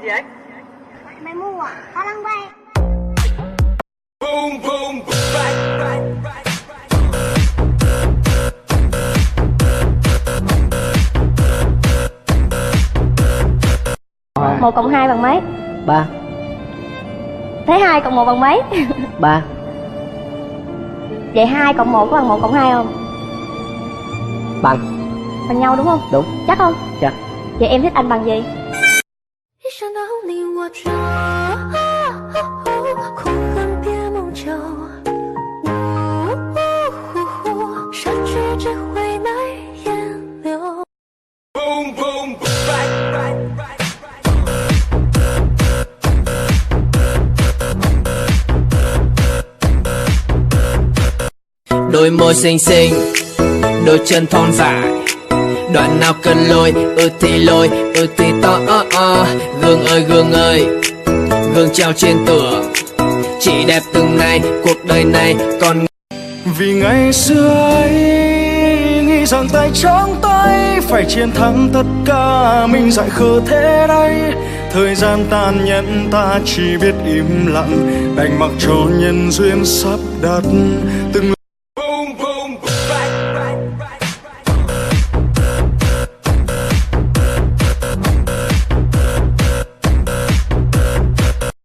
gì vậy? Mày mua à? Tao đang bay. Boom boom right. Một cộng hai bằng mấy? 3. Thế 2 cộng 1 bằng mấy? 3. Vậy 2 cộng 1 có bằng 1 cộng 2 không? Bằng. Bằng nhau đúng không? Đúng. Chắc không? Chắc. Vậy em thích anh bằng gì? 一生都离我久，苦恨别梦久，失去只会难言留。 Boom boom right. Đôi môi xinh xinh, đôi chân thon dài, đoạn nào cần lôi, thì lôi, thì to. Gương ơi, gương treo trên tường, chỉ đẹp từng ngày, cuộc đời này còn. Vì ngày xưa ấy nghĩ rằng tay trong tay phải chiến thắng tất cả, mình dại khờ thế đấy. Thời gian tàn nhẫn ta chỉ biết im lặng, đành mặc cho nhân duyên sắp đặt từng